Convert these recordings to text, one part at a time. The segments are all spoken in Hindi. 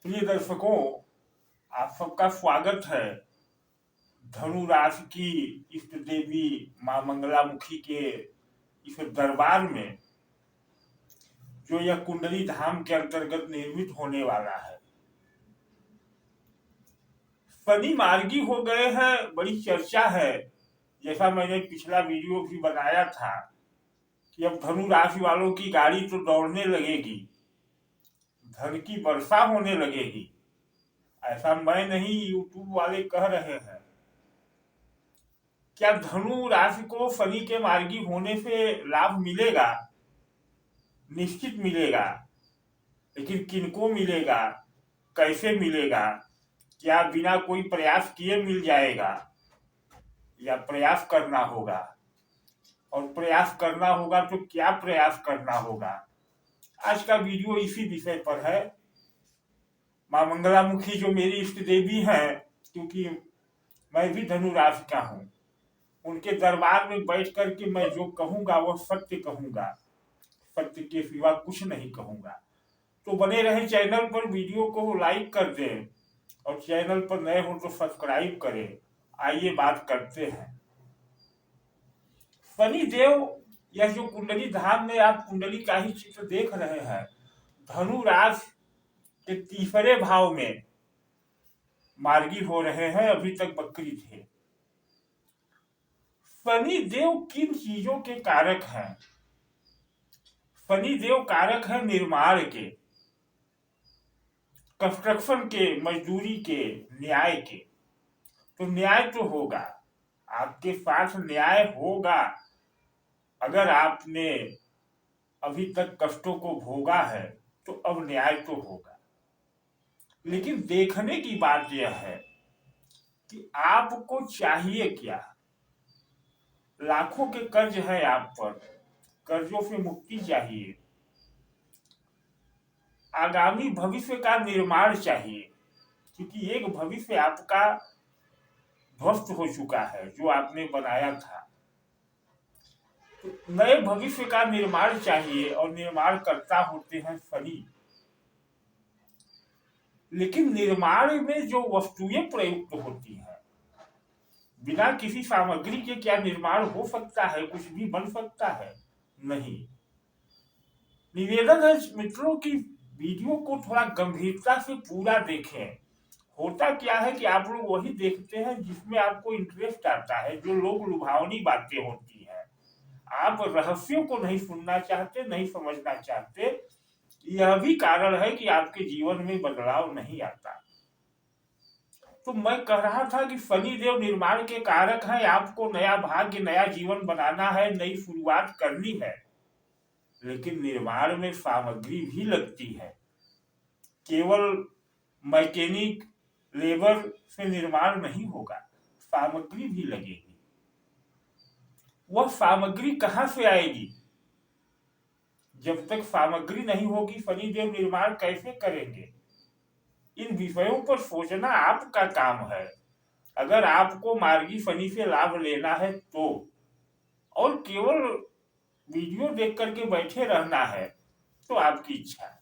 प्रिय दर्शकों, आप सबका स्वागत है धनु राशि की इष्ट देवी मां मंगलामुखी के इस दरबार में, जो यह कुंडली धाम के अंतर्गत निर्मित होने वाला है। शनि मार्गी हो गए हैं, बड़ी चर्चा है। जैसा मैंने पिछला वीडियो भी बनाया था कि अब धनु राशि वालों की गाड़ी तो दौड़ने लगेगी, धन की वर्षा होने लगेगी। ऐसा मैं नहीं, यूट्यूब वाले कह रहे हैं। क्या धनु राशि को शनि के मार्गी होने से लाभ मिलेगा? निश्चित मिलेगा, लेकिन किनको मिलेगा, कैसे मिलेगा? क्या बिना कोई प्रयास किए मिल जाएगा या प्रयास करना होगा? और प्रयास करना होगा तो क्या प्रयास करना होगा? आज का वीडियो इसी विषय पर है। मां मंगलामुखी जो मेरी इष्ट देवी है, क्योंकि मैं भी धनु राशि का हूँ, उनके दरबार में बैठ करके मैं जो कहूंगा वह सत्य कहूंगा, सत्य के सिवा कुछ नहीं कहूंगा। तो बने रहे चैनल पर, वीडियो को लाइक कर दें और चैनल पर नए हो तो सब्सक्राइब करें। आइए बात करते हैं। शनि देव, यह जो कुंडली धाम में आप कुंडली का ही चित्र देख रहे हैं, धनु राशि के तीसरे भाव में मार्गी हो रहे हैं। अभी तक बकरी थे। शनि देव किन चीजों के कारक हैं? शनि देव कारक है निर्माण के, कंस्ट्रक्शन के, मजदूरी के, न्याय के। तो न्याय तो होगा, आपके साथ न्याय होगा। अगर आपने अभी तक कष्टों को भोगा है तो अब न्याय तो होगा। लेकिन देखने की बात यह है कि आपको चाहिए क्या। लाखों के कर्ज है आप पर, कर्जों से मुक्ति चाहिए, आगामी भविष्य का निर्माण चाहिए, क्योंकि एक भविष्य आपका ध्वस्त हो चुका है जो आपने बनाया था। तो नए भविष्य का निर्माण चाहिए और निर्माण करता होते हैं शनि। लेकिन निर्माण में जो वस्तुएं प्रयुक्त होती हैं, बिना किसी सामग्री के क्या निर्माण हो सकता है? कुछ भी बन सकता है? नहीं। निवेदन है मित्रों की वीडियो को थोड़ा गंभीरता से पूरा देखें। होता क्या है कि आप लोग वही देखते हैं जिसमें आपको इंटरेस्ट आता है, जो लोग लुभावनी बातें होती हैं। आप रहस्यों को नहीं सुनना चाहते, नहीं समझना चाहते। यह भी कारण है कि आपके जीवन में बदलाव नहीं आता। तो मैं कह रहा था कि शनि देव निर्माण के कारक हैं। आपको नया भाग्य, नया जीवन बनाना है, नई शुरुआत करनी है। लेकिन निर्माण में सामग्री भी लगती है। केवल मैकेनिक, लेबर से निर्माण नहीं होगा, सामग्री भी लगेगी। वह सामग्री कहां से आएगी? जब तक सामग्री नहीं होगी, शनिदेव निर्माण कैसे करेंगे? इन विषयों पर सोचना आपका काम है। अगर आपको मार्गी शनि से लाभ लेना है तो, और केवल वीडियो देख करके बैठे रहना है तो आपकी इच्छा।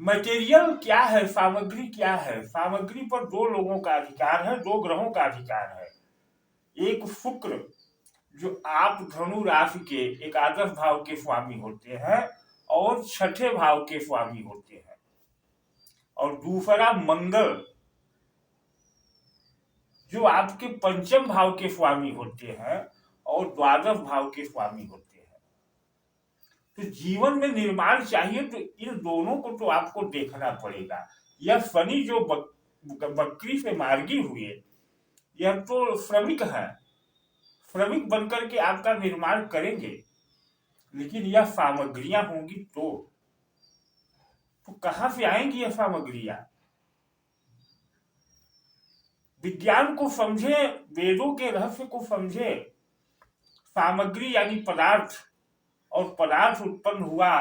मटेरियल क्या है, सामग्री क्या है? सामग्री पर दो लोगों का अधिकार है, दो ग्रहों का अधिकार है। एक शुक्र, जो आप धनु राशि के एकादश भाव के स्वामी होते हैं और छठे भाव के स्वामी होते हैं, और दूसरा मंगल, जो आपके पंचम भाव के स्वामी होते हैं और द्वादश भाव के स्वामी होते हैं। तो जीवन में निर्माण चाहिए तो इन दोनों को तो आपको देखना पड़ेगा। यह शनि जो बकरी से मार्गी हुए, यह तो श्रमिक है, श्रमिक बनकर के आपका निर्माण करेंगे। लेकिन यह सामग्रियां होंगी तो कहां से आएंगी यह सामग्रियां? विज्ञान को समझे, वेदों के रहस्य को समझे। सामग्री यानी पदार्थ, और पदार्थ उत्पन्न हुआ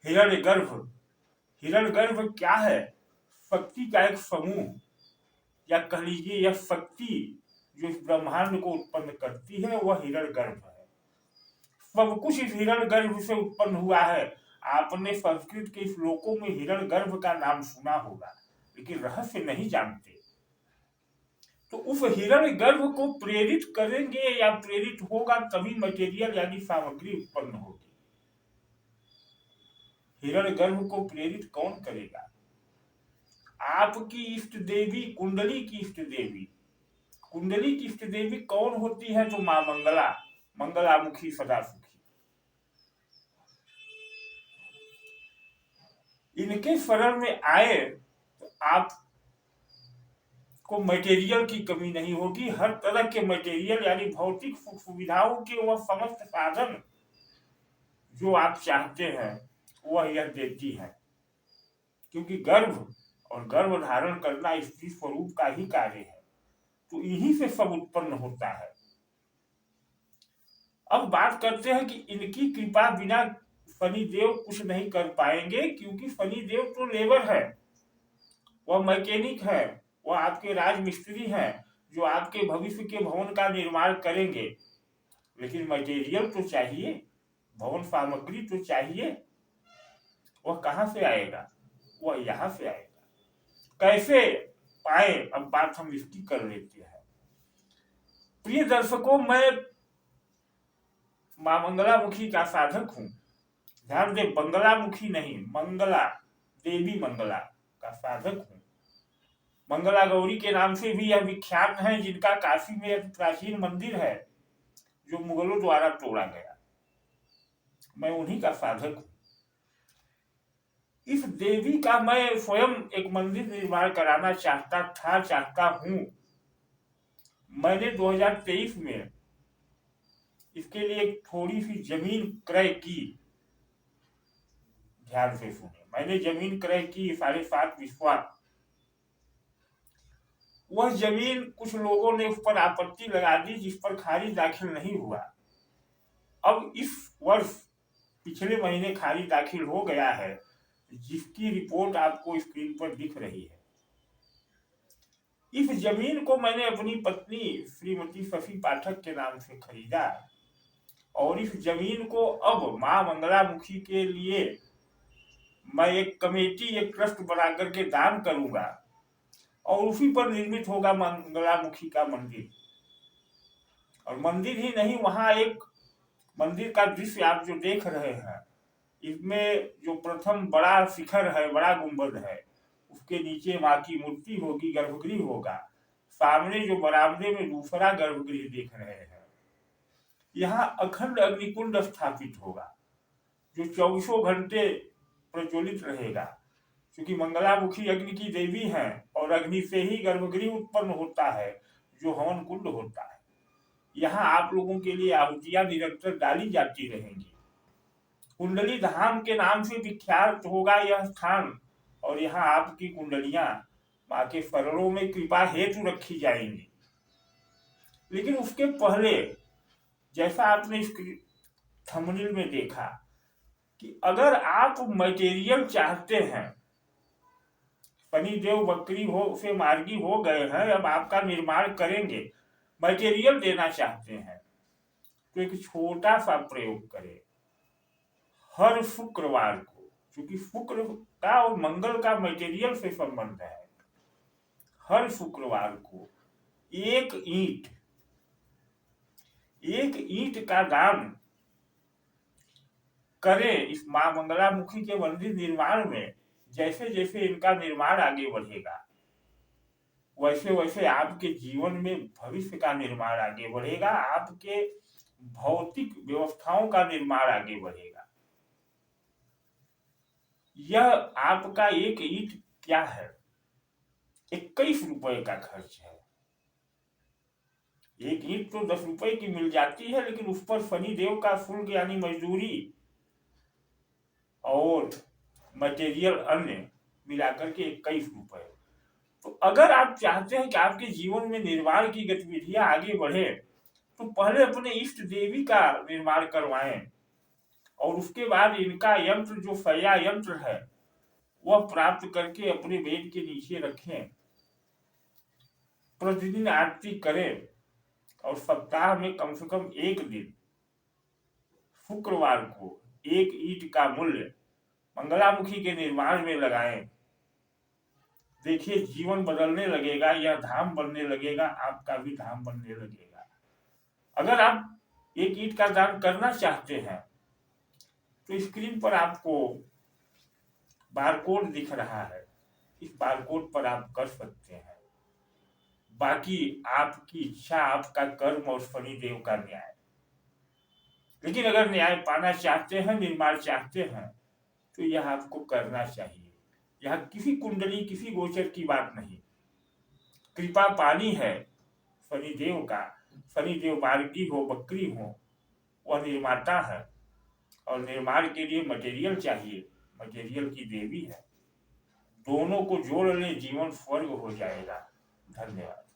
हिरण्यगर्भ। हिरण्यगर्भ क्या है? शक्ति का एक समूह, या कह लीजिए यह शक्ति जो इस ब्रह्मांड को उत्पन्न करती है, वह हिरण्यगर्भ है। सब कुछ इस हिरण्यगर्भ से उत्पन्न हुआ है। आपने संस्कृत के श्लोकों में हिरण्यगर्भ का नाम सुना होगा, लेकिन रहस्य नहीं जानते। तो उस हिरण्यगर्भ को प्रेरित करेंगे या प्रेरित होगा तभी मटेरियल यानी सामग्री उत्पन्न होगी। हिरण्यगर्भ को प्रेरित कौन करेगा? आपकी इष्ट देवी, कुंडली की इष्ट देवी। कुंडली की इष्ट देवी कौन होती है? तो मां मंगला, मंगलामुखी सदा सुखी। इनके शरण में आए तो आप को मटेरियल की कमी नहीं होगी। हर तरह के मटेरियल यानी भौतिक सुख सुविधाओं के वह समस्त साधन जो आप चाहते हैं वह यह देती है, क्योंकि गर्भ और गर्भ धारण करना स्त्री स्वरूप का ही कार्य है, तो यहीं से सब उत्पन्न होता है। अब बात करते हैं कि इनकी कृपा बिना शनिदेव कुछ नहीं कर पाएंगे, क्योंकि शनिदेव तो लेबर है, वह मैकेनिक है, वह आपके राजमिस्त्री हैं जो आपके भविष्य के भवन का निर्माण करेंगे। लेकिन मटेरियल तो चाहिए, भवन सामग्री तो चाहिए। वह कहां से आएगा? वह यहां से आएगा। कैसे पाए? अब बात हम इसकी कर लेते हैं। प्रिय दर्शकों, मैं मां मंगलामुखी का साधक हूं। ध्यान दे, बंगलामुखी नहीं, मंगला देवी मंगला का साधक हूं। मंगला गौरी के नाम से भी यह विख्यात है, जिनका काशी में एक प्राचीन मंदिर है जो मुगलों द्वारा तोड़ा गया। मैं उन्हीं का साधक हूं। इस देवी का मैं स्वयं एक मंदिर निर्माण कराना चाहता हूं। मैंने 2023 में इसके लिए थोड़ी सी जमीन क्रय की। ध्यान से सुने, मैंने जमीन क्रय की 7.5 विश्वा। वह जमीन कुछ लोगों ने उस पर आपत्ति लगा दी, जिस पर खारिज दाखिल नहीं हुआ। अब इस वर्ष पिछले महीने खारिज दाखिल हो गया है, जिसकी रिपोर्ट आपको स्क्रीन पर दिख रही है। इस जमीन को मैंने अपनी पत्नी श्रीमती शशि पाठक के नाम से खरीदा, और इस जमीन को अब मां मंगलामुखी के लिए मैं एक कमेटी, एक ट्रस्ट बना करके दान करूंगा, और उसी पर निर्मित होगा मंगलामुखी का मंदिर। और मंदिर ही नहीं, वहां एक मंदिर का दृश्य आप जो देख रहे हैं, इसमें जो प्रथम बड़ा शिखर है, बड़ा गुंबद है, उसके नीचे मां की मूर्ति होगी, गर्भगृह होगा। सामने जो बरामदे में दूसरा गर्भगृह देख रहे हैं, यहाँ अखंड अग्निकुंड स्थापित होगा जो 24 घंटे प्रज्वलित रहेगा, क्योंकि मंगलामुखी अग्नि की देवी हैं और अग्नि से ही गर्भगृह उत्पन्न होता है, जो हवन कुंड होता है। यहाँ आप लोगों के लिए आहुतियां निरंतर डाली जाती रहेंगी। कुंडली धाम के नाम से विख्यात होगा यह स्थान, और यहाँ आपकी कुंडलियां मां के शरणों में कृपा हेतु रखी जाएंगी। लेकिन उसके पहले, जैसा आपने इस थंबनेल में देखा कि अगर आप मटेरियल चाहते हैं, शनिदेव बकरी हो से मार्गी हो गए हैं, अब आपका निर्माण करेंगे, मटेरियल देना चाहते हैं, तो एक छोटा सा प्रयोग करें। हर शुक्रवार को, क्योंकि शुक्र का और मंगल का मटेरियल से संबंध है, हर शुक्रवार को एक ईंट का दान करें इस मां मंगलामुखी के मंदिर निर्माण में। जैसे जैसे इनका निर्माण आगे बढ़ेगा, वैसे वैसे आपके जीवन में भविष्य का निर्माण आगे बढ़ेगा, आपके भौतिक व्यवस्थाओं का निर्माण आगे बढ़ेगा। यह आपका एक ईंट क्या है? 21 रुपए का खर्च है। एक ईंट तो 10 रुपए की मिल जाती है, लेकिन उस पर शनिदेव का शुल्क यानी मजदूरी और मटेरियल अन्य मिलाकर के 21 रुपए। तो अगर आप चाहते हैं कि आपके जीवन में निर्माण की गतिविधियां आगे बढ़े, तो पहले अपने इष्ट देवी का निर्माण करवाएं, और उसके बाद इनका यंत्र, जो सया यंत्र है, वह प्राप्त करके अपने बेड के नीचे रखें। प्रतिदिन आरती करें, और सप्ताह में कम से कम एक दिन शुक्रवार को एक ईंट का मूल्य मंगलामुखी के निर्माण में लगाएं। देखिए जीवन बदलने लगेगा, यह धाम बनने लगेगा, आपका भी धाम बनने लगेगा। अगर आप एक ईंट का दान करना चाहते हैं तो स्क्रीन पर आपको बारकोड दिख रहा है, इस बारकोड पर आप कर सकते हैं। बाकी आपकी इच्छा, आपका कर्म और शनिदेव का न्याय। लेकिन अगर न्याय पाना चाहते हैं, निर्माण चाहते हैं, तो यह आपको करना चाहिए। यह किसी कुंडली, किसी गोचर की बात नहीं। कृपा पानी है शनिदेव का। शनिदेव मार्गी हो, बकरी हो, वह निर्माता है और निर्माण के लिए मटेरियल चाहिए, मटेरियल की देवी है। दोनों को जोड़ ले, जीवन स्वर्ग हो जाएगा। धन्यवाद।